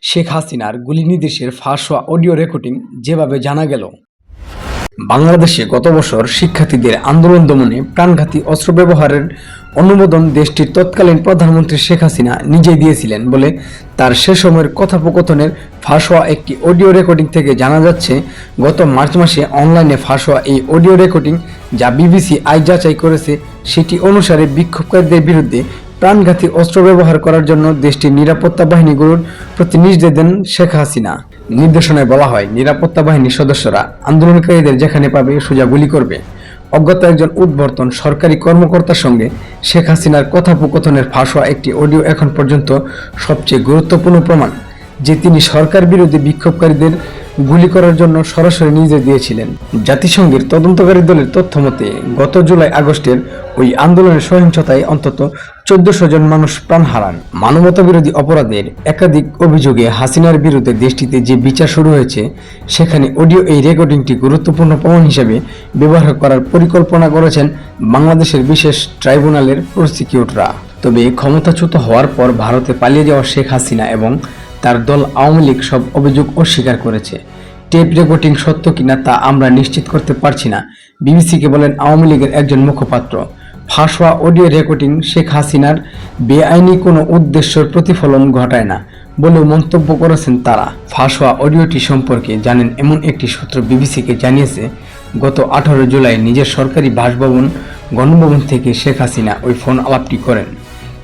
শেখ হাসিনার গুলি নির্দেশের ফাঁস হওয়া অডিও রেকর্ডিং যেভাবে জানা গেল। বাংলাদেশে গত বছর শিক্ষার্থীদের আন্দোলন দমনে প্রাণঘাতী অস্ত্র ব্যবহারের অনুমোদন দেশটির তৎকালীন প্রধানমন্ত্রী শেখ হাসিনা নিজেই দিয়েছিলেন বলে তার সে সময়ের কথোপকথনের ফাঁস হওয়া একটি অডিও রেকর্ডিং থেকে জানা যাচ্ছে। গত মার্চ মাসে অনলাইনে ফাঁস হওয়া এই অডিও রেকর্ডিং, যা বিবিসি আজ যাচাই করেছে, সেটি অনুসারে বিক্ষোভকারীদের বিরুদ্ধে প্রাণঘাতী অস্ত্র ব্যবহার করার জন্য দেশটির নিরাপত্তা বাহিনীগুলোর প্রতি নির্দেশ দেন শেখ হাসিনা। নির্দেশনায় বলা হয়, নিরাপত্তা বাহিনীর সদস্যরা আন্দোলনকারীদের যেখানে পাবে সোজা গুলি করবে। অজ্ঞাত একজন উদ্বর্তন সরকারি কর্মকর্তার সঙ্গে শেখ হাসিনার কথোপকথনের ফাঁস হওয়া একটি অডিও এখন পর্যন্ত সবচেয়ে গুরুত্বপূর্ণ প্রমাণ যে তিনি সরকার বিরোধী বিক্ষোভকারীদের গুলি করার জন্য সরাসরি নির্দেশ দিয়েছিলেন। জাতিসংঘের তদন্তকারী দলের তথ্য মতে গত জুলাই-আগস্টের ওই আন্দোলনের সহিংসতায় অন্তত 1400 জন মানুষ প্রাণ হারান। মানবতাবিরোধী অপরাধের একাধিক অভিযোগে হাসিনার বিরুদ্ধে দেশটিতে যে বিচার শুরু হয়েছে, সেখানে অডিও এই রেকর্ডিংটি গুরুত্বপূর্ণ প্রমাণ হিসেবে ব্যবহার করার পরিকল্পনা করেছেন বাংলাদেশের বিশেষ ট্রাইব্যুনালের প্রসিকিউটররা। তবে ক্ষমতাচ্যুত হওয়ার পর ভারতে পালিয়ে যাওয়া শেখ হাসিনা এবং তার দল আওয়ামী লীগ সব অভিযোগ অস্বীকার করেছে। টেপ রেকর্ডিং সত্য কিনা তা আমরা নিশ্চিত করতে পারছি না, বিবিসিকে বলেন আওয়ামী লীগের একজন মুখপাত্র। ফাঁস হওয়া অডিও রেকর্ডিং শেখ হাসিনার বেআইনি কোনো উদ্দেশ্যের প্রতিফলন ঘটায় না বলেও মন্তব্য করেছেন তারা। ফাঁস হওয়া অডিওটি সম্পর্কে জানেন এমন একটি সূত্র বিবিসিকে জানিয়েছে, গত 18 জুলাই নিজের সরকারি বাসভবন গণভবন থেকে শেখ হাসিনা ওই ফোন আলাপটি করেন।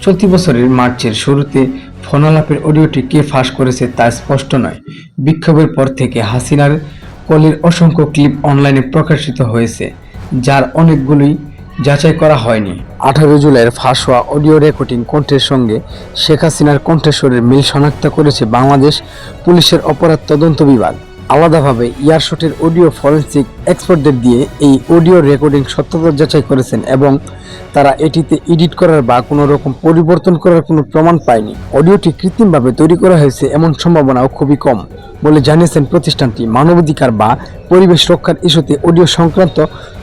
চলতি বছরের মার্চের শুরুতে ফোন আলাপের অডিওটি কে ফাঁস করেছে তা স্পষ্ট নয়। বিক্ষোভের পর থেকে হাসিনার কলের অসংখ্য ক্লিপ অনলাইনে প্রকাশিত হয়েছে, যার অনেকগুলোই যাচাই করা হয়নি। 18 জুলাইয়ের ফাঁস হওয়া অডিও রেকর্ডিং কণ্ঠের সঙ্গে শেখ হাসিনার কণ্ঠস্বরের মিল শনাক্ত করেছে বাংলাদেশ পুলিশের অপরাধ তদন্ত বিভাগ। আলাদাভাবে ইয়ারশটের অডিও ফরেনসিক এক্সপার্টদের দিয়ে এই অডিও রেকর্ডিং সত্যতা যাচাই করেছেন এবং তারা এটিতে এডিট করার বা কোনো রকম পরিবর্তন করার কোনো প্রমাণ পায়নি। অডিওটি কৃত্রিমভাবে তৈরি করা হয়েছে এমন সম্ভাবনাও খুবই কম বলে জানিয়েছেন প্রতিষ্ঠানটি। মানবাধিকার বা পরিবেশ রক্ষার ইস্যুতে অডিও সংক্রান্ত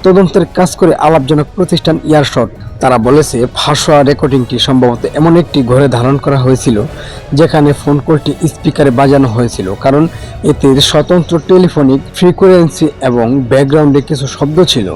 তদন্তের কাজ করে আলাপজনক প্রতিষ্ঠান ইয়ারশট। তারা বলেছে, ফাঁস হওয়া রেকর্ডিংটি সম্ভবত এমন একটি ঘরে ধারণ করা হয়েছিল যেখানে ফোন কলটি স্পিকারে বাজানো হয়েছিল, কারণ এতে স্বতন্ত্র টেলিফোনিক ফ্রিকোয়েন্সি এবং ব্যাকগ্রাউন্ডে কিছু শব্দ ছিল।